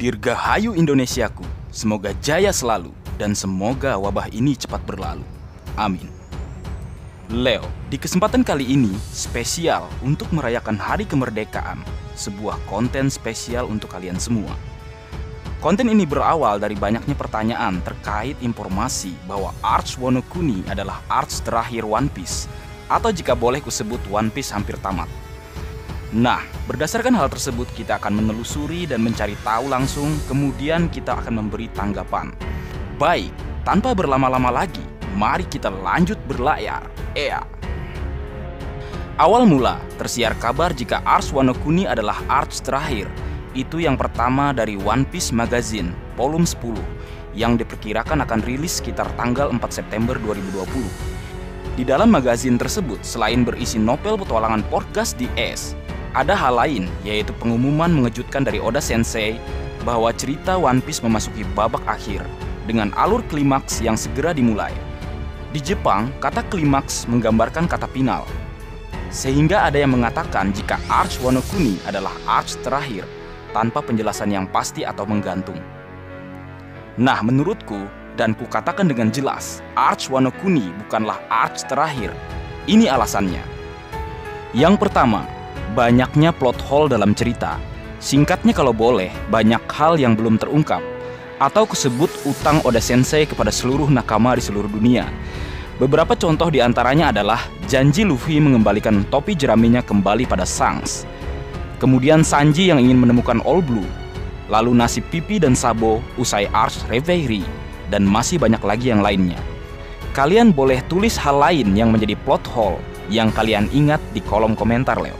Dirgahayu Indonesiaku, semoga jaya selalu dan semoga wabah ini cepat berlalu. Amin. Leo, di kesempatan kali ini spesial untuk merayakan Hari Kemerdekaan, sebuah konten spesial untuk kalian semua. Konten ini berawal dari banyaknya pertanyaan terkait informasi bahwa Arch Wano Kuni adalah arch terakhir One Piece, atau jika boleh kusebut One Piece hampir tamat. Nah, berdasarkan hal tersebut kita akan menelusuri dan mencari tahu langsung, kemudian kita akan memberi tanggapan. Baik, tanpa berlama-lama lagi, mari kita lanjut berlayar. Awal mula, tersiar kabar jika Arch Wano Kuni adalah arch terakhir. Itu yang pertama dari One Piece Magazine, volume 10, yang diperkirakan akan rilis sekitar tanggal 4 September 2020. Di dalam magazin tersebut, selain berisi novel petualangan Portgas di Es, ada hal lain, yaitu pengumuman mengejutkan dari Oda Sensei bahwa cerita One Piece memasuki babak akhir dengan alur klimaks yang segera dimulai. Di Jepang, kata klimaks menggambarkan kata final, sehingga ada yang mengatakan jika Arch Wano Kuni adalah arch terakhir tanpa penjelasan yang pasti atau menggantung. Nah, menurutku, dan kukatakan dengan jelas, Arch Wano Kuni bukanlah arch terakhir. Ini alasannya. Yang pertama, banyaknya plot hole dalam cerita. Singkatnya kalau boleh, banyak hal yang belum terungkap, atau kesebut utang Oda Sensei kepada seluruh nakama di seluruh dunia. Beberapa contoh diantaranya adalah janji Luffy mengembalikan topi jeraminya kembali pada Shanks, kemudian Sanji yang ingin menemukan All Blue, lalu nasib Pipi dan Sabo usai Arch Reverie, dan masih banyak lagi yang lainnya. Kalian boleh tulis hal lain yang menjadi plot hole yang kalian ingat di kolom komentar, Leo.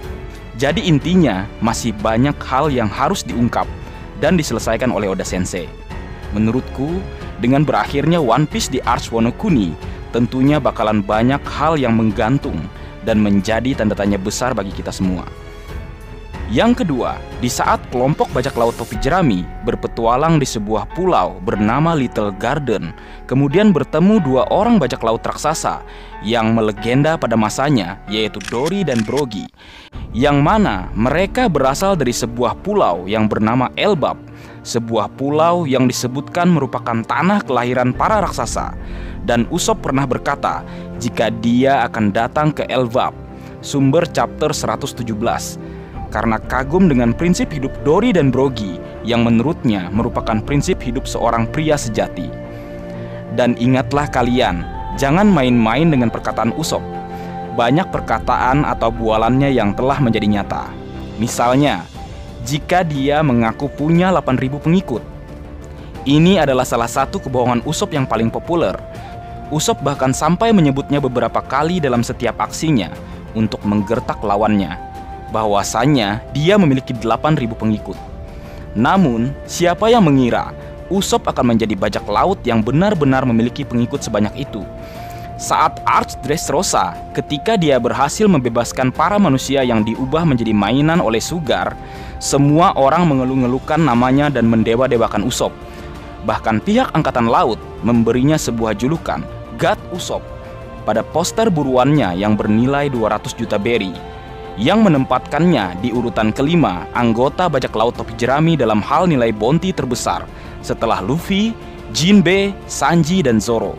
Jadi intinya, masih banyak hal yang harus diungkap dan diselesaikan oleh Oda Sensei. Menurutku, dengan berakhirnya One Piece di Arch Wano Kuni, tentunya bakalan banyak hal yang menggantung dan menjadi tanda tanya besar bagi kita semua. Yang kedua, di saat kelompok bajak laut topi jerami berpetualang di sebuah pulau bernama Little Garden, kemudian bertemu dua orang bajak laut raksasa yang melegenda pada masanya, yaitu Dory dan Brogy, yang mana mereka berasal dari sebuah pulau yang bernama Elbap, sebuah pulau yang disebutkan merupakan tanah kelahiran para raksasa. Dan Usopp pernah berkata jika dia akan datang ke Elbap, sumber chapter 117, karena kagum dengan prinsip hidup Dory dan Brogy yang menurutnya merupakan prinsip hidup seorang pria sejati. Dan ingatlah kalian, jangan main-main dengan perkataan Usopp. Banyak perkataan atau bualannya yang telah menjadi nyata. Misalnya, jika dia mengaku punya 8.000 pengikut. Ini adalah salah satu kebohongan Usopp yang paling populer. Usopp bahkan sampai menyebutnya beberapa kali dalam setiap aksinya untuk menggertak lawannya, bahwasannya dia memiliki 8.000 pengikut. Namun, siapa yang mengira Usopp akan menjadi bajak laut yang benar-benar memiliki pengikut sebanyak itu? Saat Arch Dressrosa, ketika dia berhasil membebaskan para manusia yang diubah menjadi mainan oleh Sugar, semua orang mengeluh-ngeluhkan namanya dan mendewa-dewakan Usopp. Bahkan pihak Angkatan Laut memberinya sebuah julukan, God Usopp, pada poster buruannya yang bernilai 200 juta berry, yang menempatkannya di urutan kelima anggota bajak laut topi jerami dalam hal nilai bounty terbesar setelah Luffy, Jinbe, Sanji, dan Zoro.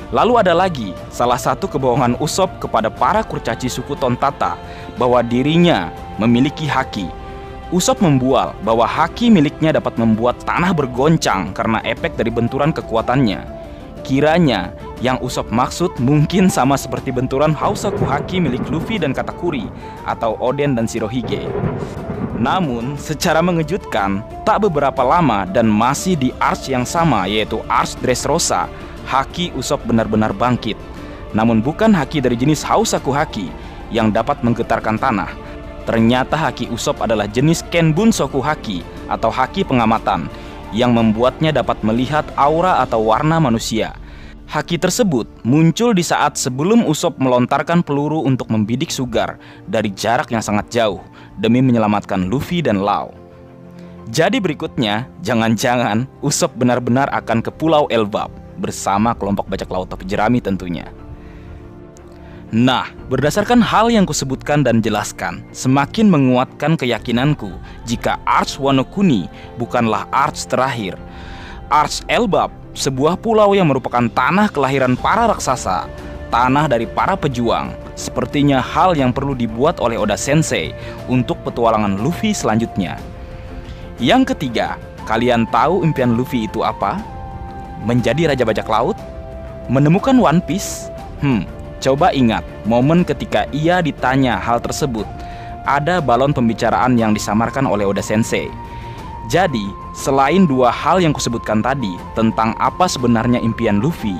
Lalu ada lagi salah satu kebohongan Usopp kepada para kurcaci suku Tontata bahwa dirinya memiliki haki. Usopp membual bahwa haki miliknya dapat membuat tanah bergoncang karena efek dari benturan kekuatannya. Kiranya yang Usopp maksud mungkin sama seperti benturan Hausaku Haki milik Luffy dan Katakuri atau Oden dan Shirohige. Namun secara mengejutkan, tak beberapa lama dan masih di arch yang sama, yaitu Arch Dressrosa, haki Usopp benar-benar bangkit. Namun bukan haki dari jenis Hausaku Haki yang dapat menggetarkan tanah. Ternyata haki Usopp adalah jenis Kenbun Soku Haki atau haki pengamatan yang membuatnya dapat melihat aura atau warna manusia. Haki tersebut muncul di saat sebelum Usopp melontarkan peluru untuk membidik Sugar dari jarak yang sangat jauh demi menyelamatkan Luffy dan Law. Jadi berikutnya, jangan-jangan Usopp benar-benar akan ke Pulau Elbap bersama kelompok bajak laut topi jerami tentunya. Nah, berdasarkan hal yang kusebutkan dan jelaskan, semakin menguatkan keyakinanku jika Arch Wano Kuni bukanlah Arch terakhir. Arch Elbap, sebuah pulau yang merupakan tanah kelahiran para raksasa, tanah dari para pejuang, sepertinya hal yang perlu dibuat oleh Oda Sensei untuk petualangan Luffy selanjutnya. Yang ketiga, kalian tahu impian Luffy itu apa? Menjadi Raja Bajak Laut? Menemukan One Piece? Coba ingat momen ketika ia ditanya hal tersebut. Ada balon pembicaraan yang disamarkan oleh Oda Sensei. Jadi, selain dua hal yang kusebutkan tadi tentang apa sebenarnya impian Luffy,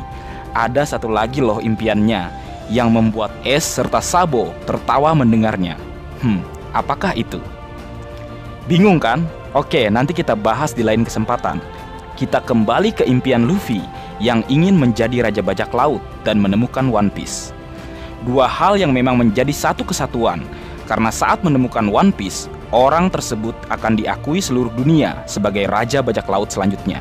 ada satu lagi loh impiannya yang membuat Ace serta Sabo tertawa mendengarnya. Apakah itu? Bingung kan? Oke, nanti kita bahas di lain kesempatan. Kita kembali ke impian Luffy yang ingin menjadi Raja Bajak Laut dan menemukan One Piece. Dua hal yang memang menjadi satu kesatuan, karena saat menemukan One Piece, orang tersebut akan diakui seluruh dunia sebagai Raja Bajak Laut selanjutnya.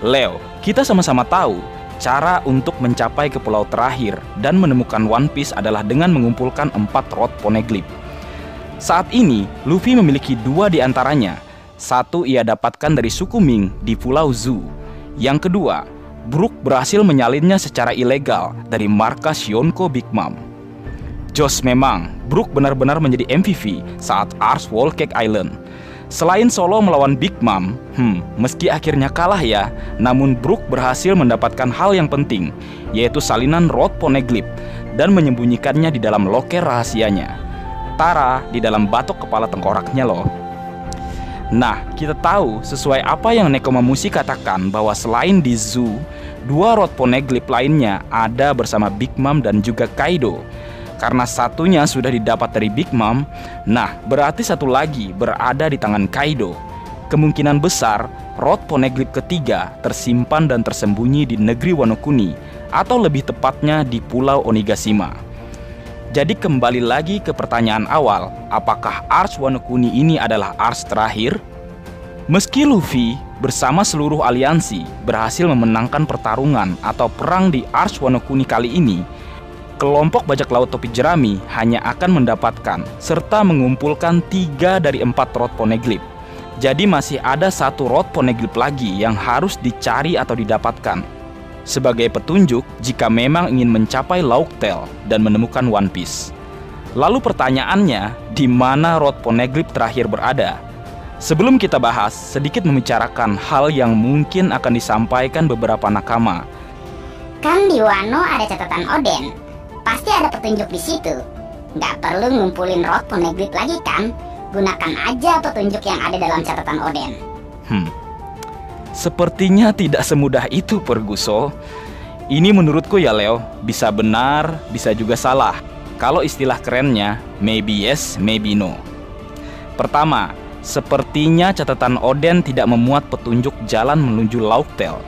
Leo, kita sama-sama tahu cara untuk mencapai ke pulau terakhir dan menemukan One Piece adalah dengan mengumpulkan 4 rod poneglyph. Saat ini, Luffy memiliki 2 di antaranya. Satu ia dapatkan dari suku Ming di Pulau Zu. Yang kedua, Brook berhasil menyalinnya secara ilegal dari markas Yonko Big Mom. Jos memang, Brook benar-benar menjadi MVP saat Arch Whole Cake Island. Selain solo melawan Big Mom, meski akhirnya kalah ya, namun Brook berhasil mendapatkan hal yang penting, yaitu salinan rod poneglyph dan menyembunyikannya di dalam loker rahasianya. Tara di dalam batok kepala tengkoraknya loh. Nah, kita tahu sesuai apa yang Nekomamushi katakan bahwa selain di Zoo, 2 rod poneglyph lainnya ada bersama Big Mom dan juga Kaido. Karena satunya sudah didapat dari Big Mom, nah berarti satu lagi berada di tangan Kaido. Kemungkinan besar rod poneglyph ketiga tersimpan dan tersembunyi di negeri Wano Kuni, atau lebih tepatnya di Pulau Onigashima. Jadi kembali lagi ke pertanyaan awal, apakah Arch Wano Kuni ini adalah Arch terakhir? Meski Luffy bersama seluruh aliansi berhasil memenangkan pertarungan atau perang di Arch Wano Kuni kali ini, kelompok bajak laut topi jerami hanya akan mendapatkan serta mengumpulkan 3 dari 4 rod poneglyph. Jadi masih ada 1 rod poneglyph lagi yang harus dicari atau didapatkan sebagai petunjuk jika memang ingin mencapai Lauk Tale dan menemukan One Piece. Lalu pertanyaannya, di mana rod poneglyph terakhir berada? Sebelum kita bahas, sedikit membicarakan hal yang mungkin akan disampaikan beberapa nakama. Kan di Wano ada catatan Oden, pasti ada petunjuk di situ. Nggak perlu ngumpulin rod poneglyph lagi kan? Gunakan aja petunjuk yang ada dalam catatan Oden. Sepertinya tidak semudah itu, Perguso. Ini menurutku ya Leo, bisa benar, bisa juga salah. Kalau istilah kerennya, maybe yes, maybe no. Pertama, sepertinya catatan Oden tidak memuat petunjuk jalan menuju Lauk Tale.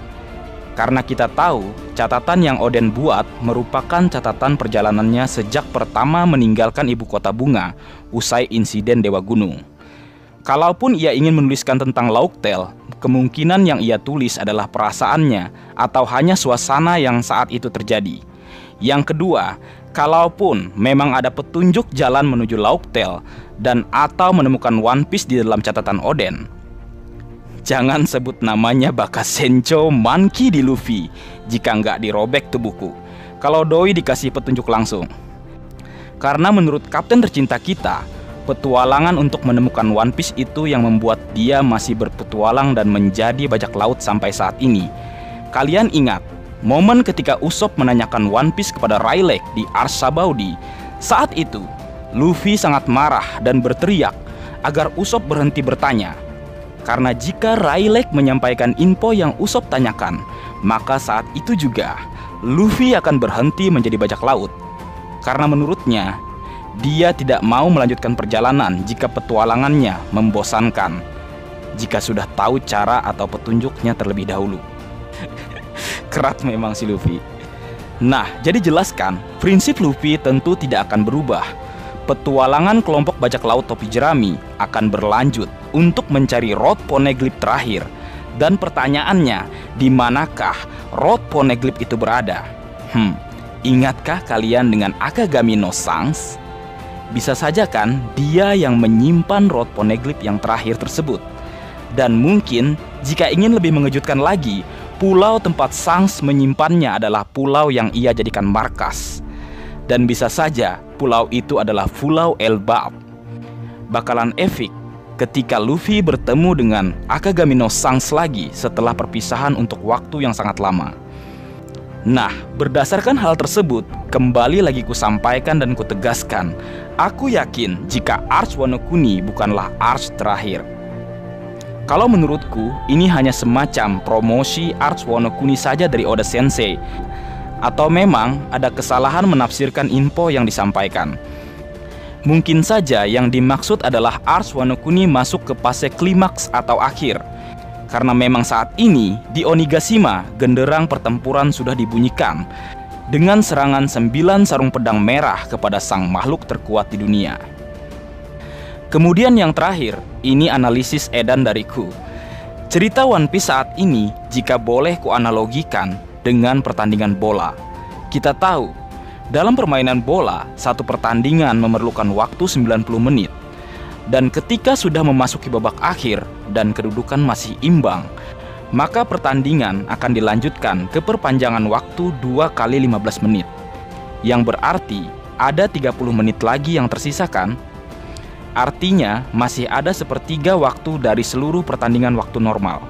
Karena kita tahu, catatan yang Oden buat merupakan catatan perjalanannya sejak pertama meninggalkan ibu kota bunga usai insiden Dewa Gunung. Kalaupun ia ingin menuliskan tentang Lauk Tale, kemungkinan yang ia tulis adalah perasaannya atau hanya suasana yang saat itu terjadi. Yang kedua, kalaupun memang ada petunjuk jalan menuju Lauk Tale dan atau menemukan One Piece di dalam catatan Oden, jangan sebut namanya Baka Sencho Monkey di Luffy jika nggak dirobek tuh buku. Kalau doi dikasih petunjuk langsung. Karena menurut kapten tercinta kita, petualangan untuk menemukan One Piece itu yang membuat dia masih berpetualang dan menjadi bajak laut sampai saat ini. Kalian ingat momen ketika Usopp menanyakan One Piece kepada Rayleigh di Arch Sabaudi? Saat itu Luffy sangat marah dan berteriak agar Usopp berhenti bertanya. Karena jika Rayleigh menyampaikan info yang Usopp tanyakan, maka saat itu juga Luffy akan berhenti menjadi bajak laut. Karena menurutnya, dia tidak mau melanjutkan perjalanan jika petualangannya membosankan, jika sudah tahu cara atau petunjuknya terlebih dahulu. Kerat memang si Luffy. Nah, jadi jelaskan, prinsip Luffy tentu tidak akan berubah. Petualangan kelompok bajak laut topi jerami akan berlanjut untuk mencari rod poneglyph terakhir. Dan pertanyaannya, di manakah rod poneglyph itu berada? Ingatkah kalian dengan Akagami no Sans? Bisa saja kan dia yang menyimpan rod Poneglyph yang terakhir tersebut. Dan mungkin jika ingin lebih mengejutkan lagi, pulau tempat Sans menyimpannya adalah pulau yang ia jadikan markas. Dan bisa saja pulau itu adalah Pulau Elbap. Bakalan epik ketika Luffy bertemu dengan Akagami no Sans lagi setelah perpisahan untuk waktu yang sangat lama. Nah, berdasarkan hal tersebut, kembali lagi kusampaikan dan kutegaskan, aku yakin jika Arch Wano Kuni bukanlah Arch terakhir. Kalau menurutku, ini hanya semacam promosi Arch Wano Kuni saja dari Oda Sensei, atau memang ada kesalahan menafsirkan info yang disampaikan. Mungkin saja yang dimaksud adalah Arch Wano Kuni masuk ke fase klimaks atau akhir. Karena memang saat ini di Onigashima genderang pertempuran sudah dibunyikan dengan serangan 9 sarung pedang merah kepada sang makhluk terkuat di dunia. Kemudian yang terakhir, ini analisis edan dariku. Cerita One Piece saat ini jika boleh kuanalogikan dengan pertandingan bola. Kita tahu dalam permainan bola, satu pertandingan memerlukan waktu 90 menit. Dan ketika sudah memasuki babak akhir dan kedudukan masih imbang, maka pertandingan akan dilanjutkan ke perpanjangan waktu 2 kali 15 menit. Yang berarti ada 30 menit lagi yang tersisa kan? Artinya masih ada sepertiga waktu dari seluruh pertandingan waktu normal.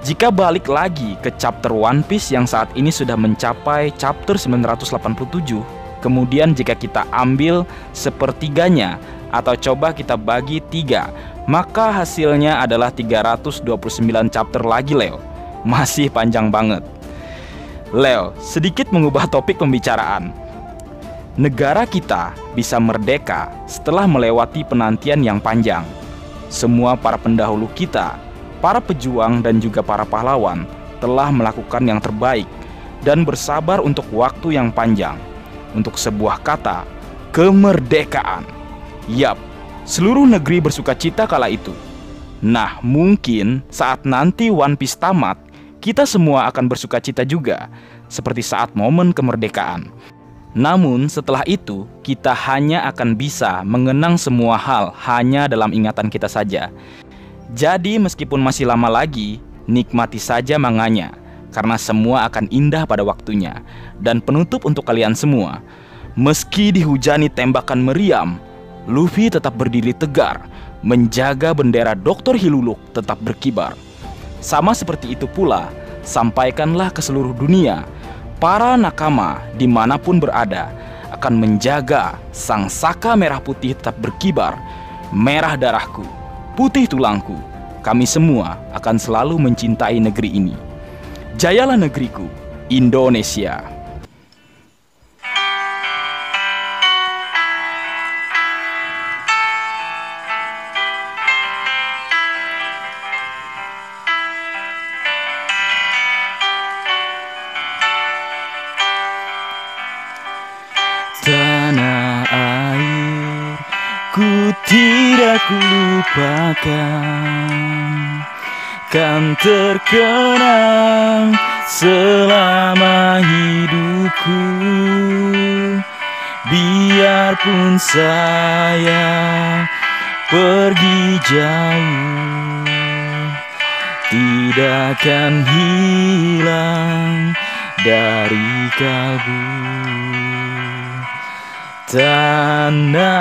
Jika balik lagi ke chapter One Piece yang saat ini sudah mencapai chapter 987, kemudian jika kita ambil sepertiganya atau coba kita bagi 3, maka hasilnya adalah 329 chapter lagi, Leo. Masih panjang banget. Leo, sedikit mengubah topik pembicaraan. Negara kita bisa merdeka setelah melewati penantian yang panjang. Semua para pendahulu kita, para pejuang dan juga para pahlawan telah melakukan yang terbaik dan bersabar untuk waktu yang panjang untuk sebuah kata, kemerdekaan. Yap, seluruh negeri bersukacita kala itu. Nah, mungkin saat nanti One Piece tamat, kita semua akan bersukacita juga, seperti saat momen kemerdekaan. Namun setelah itu, kita hanya akan bisa mengenang semua hal hanya dalam ingatan kita saja. Jadi meskipun masih lama lagi, nikmati saja manganya, karena semua akan indah pada waktunya. Dan penutup untuk kalian semua, meski dihujani tembakan meriam, Luffy tetap berdiri tegar, menjaga bendera Dr. Hiluluk tetap berkibar. Sama seperti itu pula, sampaikanlah ke seluruh dunia, para nakama dimanapun berada akan menjaga sang saka merah putih tetap berkibar. Merah darahku, putih tulangku, kami semua akan selalu mencintai negeri ini. Jayalah negeriku, Indonesia. Tanah air ku tidak kulupakan, kan terkenang selama hidupku. Biarpun saya pergi jauh, tidak akan hilang dari kalbu. Tanahku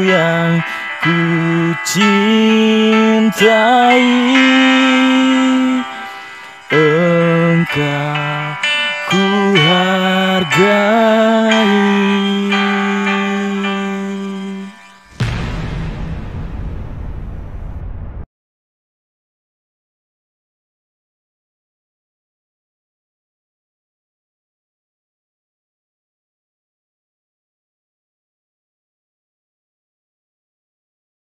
yang ku cintai,